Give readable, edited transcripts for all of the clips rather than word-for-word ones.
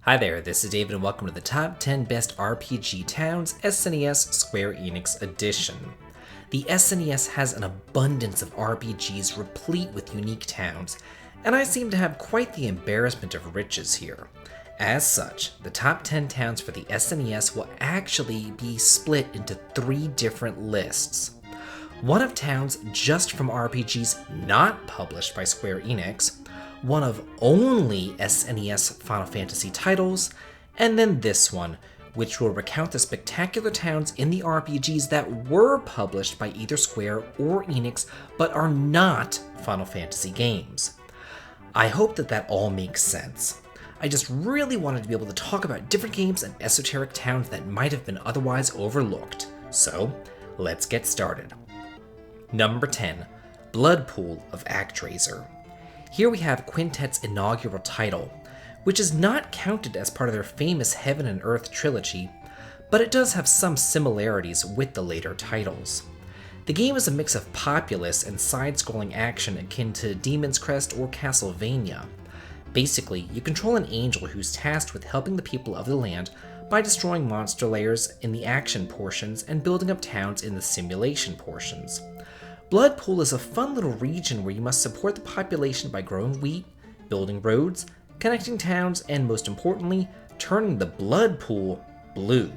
Hi there, this is David and welcome to the Top 10 Best RPG Towns SNES Square Enix Edition. The SNES has an abundance of RPGs replete with unique towns, and I seem to have quite the embarrassment of riches here. As such, the top 10 towns for the SNES will actually be split into 3 different lists. One of towns just from RPGs not published by Square Enix, one of only SNES Final Fantasy titles, and then this one, which will recount the spectacular towns in the RPGs that were published by either Square or Enix but are not Final Fantasy games. I hope that all makes sense. I just really wanted to be able to talk about different games and esoteric towns that might have been otherwise overlooked. So, let's get started. Number 10, Bloodpool of ActRaiser. Here we have Quintet's inaugural title, which is not counted as part of their famous Heaven and Earth trilogy, but it does have some similarities with the later titles. The game is a mix of populous and side-scrolling action akin to Demon's Crest or Castlevania. Basically, you control an angel who's tasked with helping the people of the land by destroying monster layers in the action portions and building up towns in the simulation portions. Bloodpool is a fun little region where you must support the population by growing wheat, building roads, connecting towns, and most importantly, turning the blood pool blue.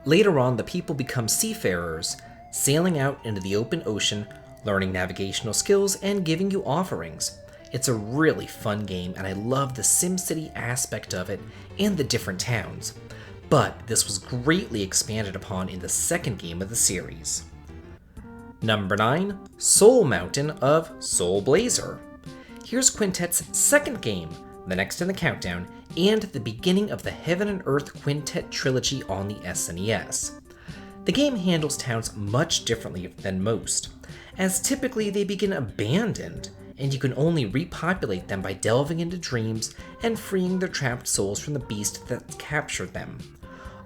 Later on, the people become seafarers, sailing out into the open ocean, learning navigational skills, and giving you offerings. It's a really fun game, and I love the SimCity aspect of it and the different towns. But this was greatly expanded upon in the second game of the series. Number 9, Soul Mountain of Soul Blazer. Here's Quintet's second game, the next in the countdown, and the beginning of the Heaven and Earth Quintet trilogy on the SNES. The game handles towns much differently than most, as typically they begin abandoned, and you can only repopulate them by delving into dreams and freeing their trapped souls from the beast that captured them.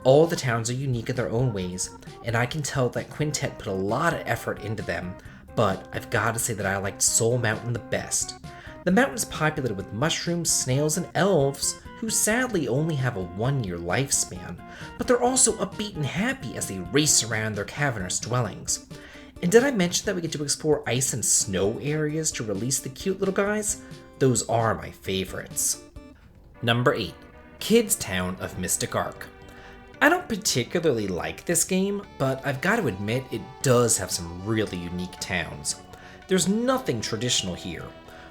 All the towns are unique in their own ways, and I can tell that Quintet put a lot of effort into them, but I've got to say that I liked Soul Mountain the best. The mountain is populated with mushrooms, snails, and elves, who sadly only have a 1-year lifespan, but they're also upbeat and happy as they race around their cavernous dwellings. And did I mention that we get to explore ice and snow areas to release the cute little guys? Those are my favorites. Number 8, Kids Town of Mystic Ark. I don't particularly like this game, but I've got to admit it does have some really unique towns. There's nothing traditional here.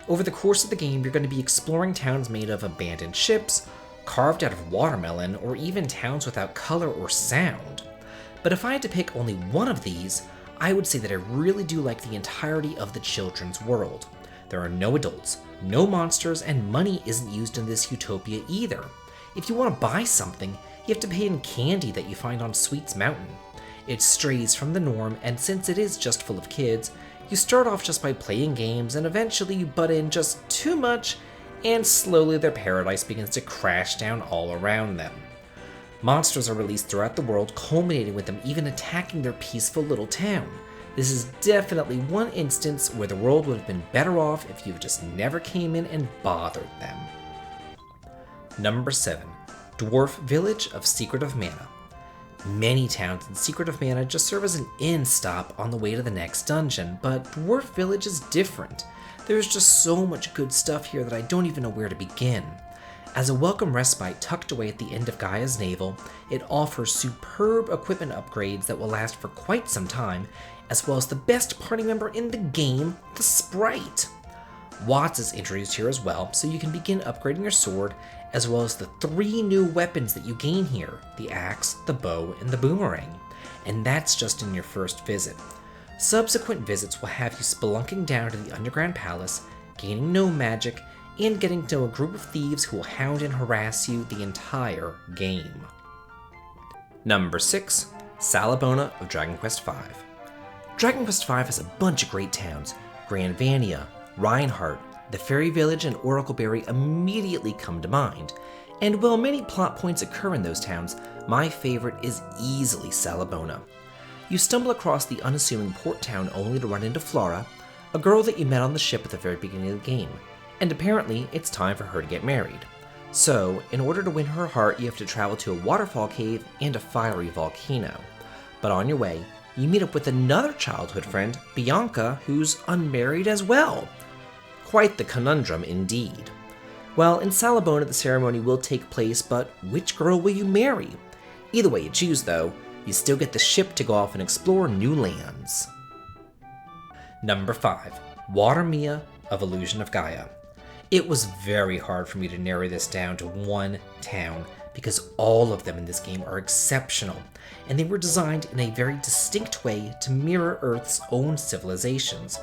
Over the course of the game, you're going to be exploring towns made of abandoned ships, carved out of watermelon, or even towns without color or sound. But if I had to pick only one of these, I would say that I really do like the entirety of the children's world. There are no adults, no monsters, and money isn't used in this utopia either. If you want to buy something, you have to pay in candy that you find on Sweets Mountain. It strays from the norm, and since it is just full of kids, you start off just by playing games, and eventually you butt in just too much, and slowly their paradise begins to crash down all around them. Monsters are released throughout the world, culminating with them even attacking their peaceful little town. This is definitely one instance where the world would have been better off if you just never came in and bothered them. Number 7, Dwarf Village of Secret of Mana. Many towns in Secret of Mana just serve as an inn stop on the way to the next dungeon, but Dwarf Village is different. There's just so much good stuff here that I don't even know where to begin. As a welcome respite tucked away at the end of Gaia's navel, it offers superb equipment upgrades that will last for quite some time, as well as the best party member in the game, the Sprite. Watts is introduced here as well, so you can begin upgrading your sword, as well as the 3 new weapons that you gain here, the axe, the bow, and the boomerang. And that's just in your first visit. Subsequent visits will have you spelunking down to the underground palace, gaining no magic, and getting to a group of thieves who will hound and harass you the entire game. Number 6, Salabona of Dragon Quest V. Dragon Quest V has a bunch of great towns. Grand Vania, Reinhardt, the Fairy Village, and Oracleberry immediately come to mind. And while many plot points occur in those towns, my favorite is easily Salabona. You stumble across the unassuming port town only to run into Flora, a girl that you met on the ship at the very beginning of the game, and apparently it's time for her to get married. So, in order to win her heart, you have to travel to a waterfall cave and a fiery volcano. But on your way, you meet up with another childhood friend, Bianca, who's unmarried as well. Quite the conundrum indeed. Well, in Salabona the ceremony will take place, but which girl will you marry? Either way you choose though, you still get the ship to go off and explore new lands. Number 5. Watermia of Illusion of Gaia. It was very hard for me to narrow this down to one town, because all of them in this game are exceptional, and they were designed in a very distinct way to mirror Earth's own civilizations.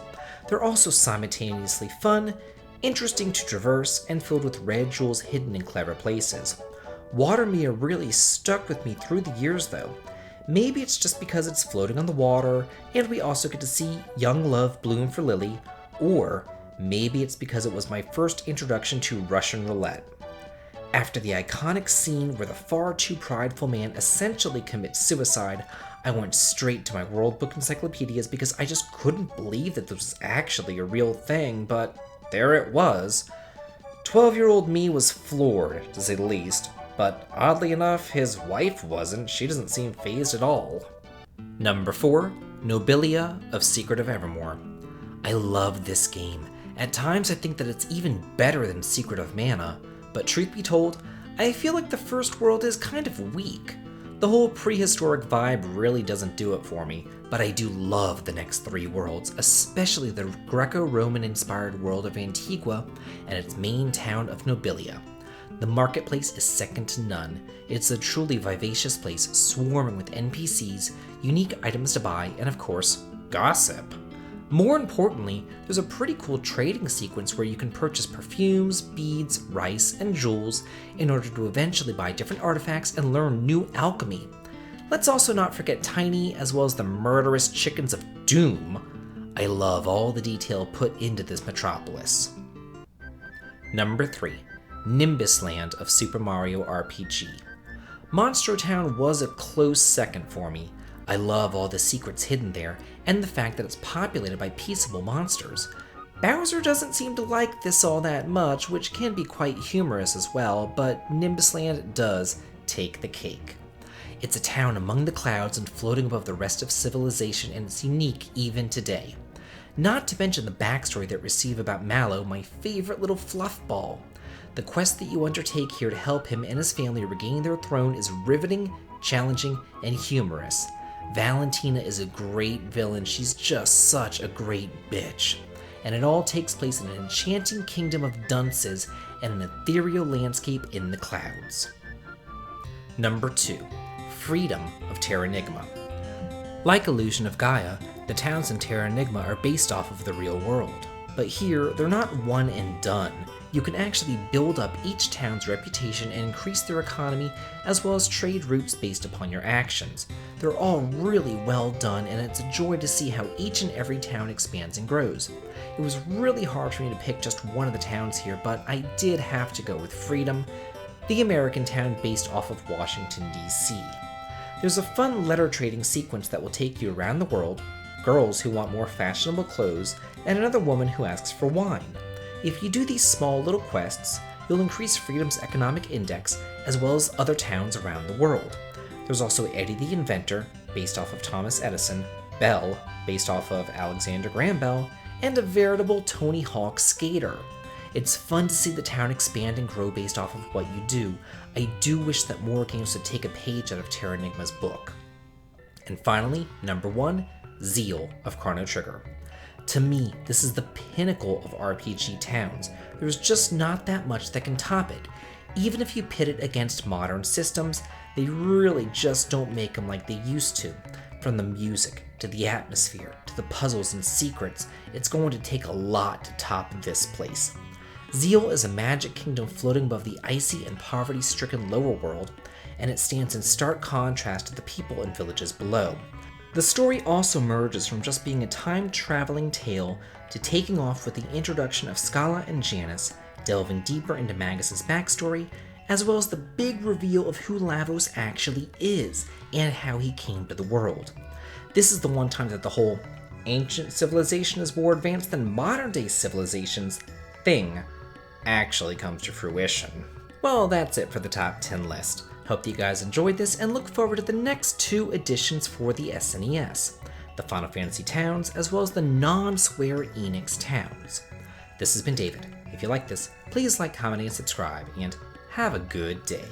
They're also simultaneously fun, interesting to traverse, and filled with red jewels hidden in clever places. Watermia really stuck with me through the years though. Maybe it's just because it's floating on the water, and we also get to see young love bloom for Lily, or maybe it's because it was my first introduction to Russian roulette. After the iconic scene where the far too prideful man essentially commits suicide, I went straight to my World Book encyclopedias because I just couldn't believe that this was actually a real thing, but there it was. 12-year-old me was floored, to say the least, but oddly enough, his wife wasn't. She doesn't seem fazed at all. Number 4. Nobilia of Secret of Evermore. I love this game. At times I think that it's even better than Secret of Mana, but truth be told, I feel like the first world is kind of weak. The whole prehistoric vibe really doesn't do it for me, but I do love the next 3 worlds, especially the Greco-Roman inspired world of Antigua and its main town of Nobilia. The marketplace is second to none. It's a truly vivacious place swarming with NPCs, unique items to buy, and of course, gossip. More importantly, there's a pretty cool trading sequence where you can purchase perfumes, beads, rice, and jewels in order to eventually buy different artifacts and learn new alchemy. Let's also not forget Tiny, as well as the murderous chickens of doom. I love all the detail put into this metropolis. Number 3. Nimbus Land of Super Mario RPG. Monstro Town was a close second for me. I love all the secrets hidden there, and the fact that it's populated by peaceable monsters. Bowser doesn't seem to like this all that much, which can be quite humorous as well, but Nimbus Land does take the cake. It's a town among the clouds and floating above the rest of civilization, and it's unique even today. Not to mention the backstory that we receive about Mallow, my favorite little fluff ball. The quest that you undertake here to help him and his family regain their throne is riveting, challenging, and humorous. Valentina is a great villain, she's just such a great bitch. And it all takes place in an enchanting kingdom of dunces and an ethereal landscape in the clouds. Number 2. Freedom of Terranigma. Like Illusion of Gaia, the towns in Terranigma are based off of the real world. But here, they're not one and done. You can actually build up each town's reputation and increase their economy, as well as trade routes based upon your actions. They're all really well done, and it's a joy to see how each and every town expands and grows. It was really hard for me to pick just one of the towns here, but I did have to go with Freedom, the American town based off of Washington, D.C. There's a fun letter trading sequence that will take you around the world, girls who want more fashionable clothes, and another woman who asks for wine. If you do these small little quests, you'll increase Freedom's economic index, as well as other towns around the world. There's also Eddie the Inventor, based off of Thomas Edison, Belle, based off of Alexander Graham Bell, and a veritable Tony Hawk skater. It's fun to see the town expand and grow based off of what you do. I do wish that more games would take a page out of Terranigma's book. And finally, number 1, Zeal of Chrono Trigger. To me, this is the pinnacle of RPG towns. There's just not that much that can top it. Even if you pit it against modern systems, they really just don't make them like they used to. From the music, to the atmosphere, to the puzzles and secrets, it's going to take a lot to top this place. Zeal is a magic kingdom floating above the icy and poverty-stricken lower world, and it stands in stark contrast to the people and villages below. The story also merges from just being a time-traveling tale to taking off with the introduction of Scala and Janus, delving deeper into Magus's backstory, as well as the big reveal of who Lavos actually is and how he came to the world. This is the one time that the whole ancient civilization is more advanced than modern-day civilizations thing actually comes to fruition. Well, that's it for the top 10 list. Hope that you guys enjoyed this and look forward to the next 2 editions for the SNES, the Final Fantasy towns as well as the non-Square Enix towns. This has been David. If you like this, please like, comment, and subscribe, and have a good day.